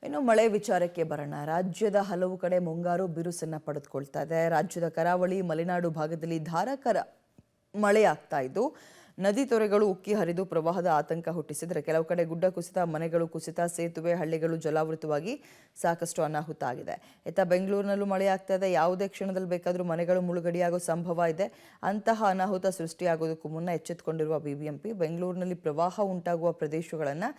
ಇನ್ನು ಮಳೆ ವಿಚಾರಕ್ಕೆ ಬರೋಣ. ರಾಜ್ಯದ ಹಲವು ಕಡೆ ಮುಂಗಾರು ಬಿರುಸನ್ನ ಪಡೆದುಕೊಳ್ತಾ ಇದೆ. ರಾಜ್ಯದ ಕರಾವಳಿ ಮಲೆನಾಡು ಭಾಗದಲ್ಲಿ ಧಾರಾಕಾರ ಮಳೆಯಾಗ್ತಾ ಇದ್ದು ನದಿ ತೊರೆಗಳು ಉಕ್ಕಿ ಹರಿದು ಪ್ರವಾಹದ ಆತಂಕ ಹುಟ್ಟಿಸಿದರೆ ಕೆಲವು ಕಡೆ ಗುಡ್ಡ ಕುಸಿತ, ಮನೆಗಳು ಕುಸಿತ, ಸೇತುವೆ, ಹಳ್ಳಿಗಳು ಜಲಾವೃತವಾಗಿ ಸಾಕಷ್ಟು ಅನಾಹುತ ಆಗಿದೆ. ಇತ್ತ ಬೆಂಗಳೂರಿನಲ್ಲೂ ಮಳೆಯಾಗ್ತಾ ಇದೆ. ಯಾವುದೇ ಕ್ಷಣದಲ್ಲಿ ಬೇಕಾದರೂ ಮನೆಗಳು ಮುಳುಗಡೆಯಾಗೋ ಸಂಭವ ಇದೆ. ಅಂತಹ ಅನಾಹುತ ಸೃಷ್ಟಿಯಾಗೋದಕ್ಕೂ ಮುನ್ನ ಎಚ್ಚೆತ್ತುಕೊಂಡಿರುವ ಬಿಬಿಎಂಪಿ ಬೆಂಗಳೂರಿನಲ್ಲಿ ಪ್ರವಾಹ ಉಂಟಾಗುವ ಪ್ರದೇಶಗಳನ್ನು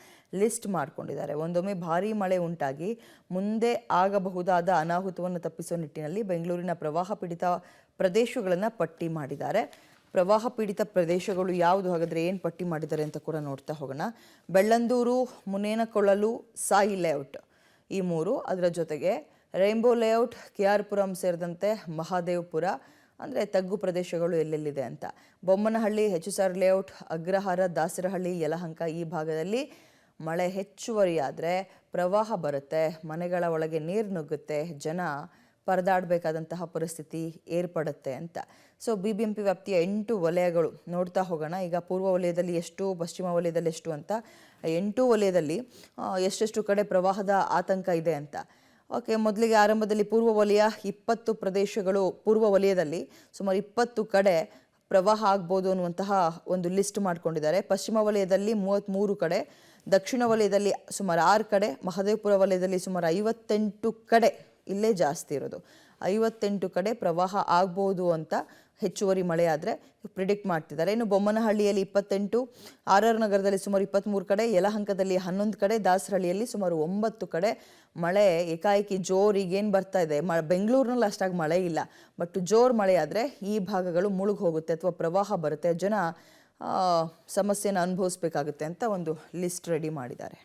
ಲಿಸ್ಟ್ ಮಾಡಿಕೊಂಡಿದ್ದಾರೆ. ಒಂದೊಮ್ಮೆ ಭಾರೀ ಮಳೆ ಉಂಟಾಗಿ ಮುಂದೆ ಆಗಬಹುದಾದ ಅನಾಹುತವನ್ನು ತಪ್ಪಿಸುವ ನಿಟ್ಟಿನಲ್ಲಿ ಬೆಂಗಳೂರಿನ ಪ್ರವಾಹ ಪೀಡಿತ ಪ್ರದೇಶಗಳನ್ನು ಪಟ್ಟಿ ಮಾಡಿದ್ದಾರೆ. ಪ್ರವಾಹ ಪೀಡಿತ ಪ್ರದೇಶಗಳು ಯಾವುದು, ಹಾಗಾದರೆ ಏನು ಪಟ್ಟಿ ಮಾಡಿದ್ದಾರೆ ಅಂತ ಕೂಡ ನೋಡ್ತಾ ಹೋಗೋಣ. ಬೆಳ್ಳಂದೂರು, ಮುನೇನಕೊಳಲು, ಸಾಯಿ ಲೇಔಟ್ ಈ ಮೂರು, ಅದರ ಜೊತೆಗೆ ರೈನ್ಬೋ ಲೇಔಟ್, ಕೆಆರ್ ಪುರಂ ಸೇರಿದಂತೆ ಮಹಾದೇವಪುರ ಅಂದರೆ ತಗ್ಗು ಪ್ರದೇಶಗಳು ಎಲ್ಲೆಲ್ಲಿದೆ ಅಂತ, ಬೊಮ್ಮನಹಳ್ಳಿ, HSR ಲೇಔಟ್, ಅಗ್ರಹಾರ, ದಾಸರಹಳ್ಳಿ, ಯಲಹಂಕ ಈ ಭಾಗದಲ್ಲಿ ಮಳೆ ಹೆಚ್ಚುವರಿಯಾದರೆ ಪ್ರವಾಹ ಬರುತ್ತೆ, ಮನೆಗಳ ಒಳಗೆ ನೀರು ನುಗ್ಗುತ್ತೆ, ಜನ ಪರದಾಡಬೇಕಾದಂತಹ ಪರಿಸ್ಥಿತಿ ಏರ್ಪಡುತ್ತೆ ಅಂತ. ಸೊ ಬಿಬಿಎಂಪಿ ವ್ಯಾಪ್ತಿಯ 8 ವಲಯಗಳು ನೋಡ್ತಾ ಹೋಗೋಣ. ಈಗ ಪೂರ್ವ ವಲಯದಲ್ಲಿ ಎಷ್ಟು, ಪಶ್ಚಿಮ ವಲಯದಲ್ಲಿ ಎಷ್ಟು ಅಂತ 8 ವಲಯದಲ್ಲಿ ಎಷ್ಟೆಷ್ಟು ಕಡೆ ಪ್ರವಾಹದ ಆತಂಕ ಇದೆ ಅಂತ. ಓಕೆ, ಮೊದಲಿಗೆ ಆರಂಭದಲ್ಲಿ ಪೂರ್ವ ವಲಯ 20 ಪ್ರದೇಶಗಳು, ಪೂರ್ವ ವಲಯದಲ್ಲಿ ಸುಮಾರು 20 ಕಡೆ ಪ್ರವಾಹ ಆಗ್ಬೋದು ಅನ್ನುವಂತಹ ಒಂದು ಲಿಸ್ಟ್ ಮಾಡ್ಕೊಂಡಿದ್ದಾರೆ. ಪಶ್ಚಿಮ ವಲಯದಲ್ಲಿ 33 ಕಡೆ, ದಕ್ಷಿಣ ವಲಯದಲ್ಲಿ ಸುಮಾರು 6 ಕಡೆ, ಮಹದೇವಪುರ ವಲಯದಲ್ಲಿ ಸುಮಾರು 58 ಕಡೆ, ಇಲ್ಲೇ ಜಾಸ್ತಿ ಇರೋದು 58 ಕಡೆ ಪ್ರವಾಹ ಆಗ್ಬೋದು ಅಂತ ಹೆಚ್ಚುವರಿ ಮಳೆ ಆದರೆ ಪ್ರಿಡಿಕ್ಟ್ ಮಾಡ್ತಿದ್ದಾರೆ. ಇನ್ನು ಬೊಮ್ಮನಹಳ್ಳಿಯಲ್ಲಿ 28, RR ನಗರದಲ್ಲಿ ಸುಮಾರು 23 ಕಡೆ, ಯಲಹಂಕದಲ್ಲಿ 11 ಕಡೆ, ದಾಸರಹಳ್ಳಿಯಲ್ಲಿ ಸುಮಾರು 9 ಕಡೆ ಮಳೆ ಏಕಾಏಕಿ ಜೋರು ಈಗೇನು ಬರ್ತಾ ಇದೆ. ಬೆಂಗಳೂರಿನಲ್ಲಿ ಅಷ್ಟಾಗಿ ಮಳೆ ಇಲ್ಲ, ಬಟ್ ಜೋರು ಮಳೆ ಆದರೆ ಈ ಭಾಗಗಳು ಮುಳುಗಿ ಹೋಗುತ್ತೆ ಅಥವಾ ಪ್ರವಾಹ ಬರುತ್ತೆ, ಜನ ಸಮಸ್ಯೆನ ಅನುಭವಿಸ್ಬೇಕಾಗುತ್ತೆ ಅಂತ ಒಂದು ಲಿಸ್ಟ್ ರೆಡಿ ಮಾಡಿದ್ದಾರೆ.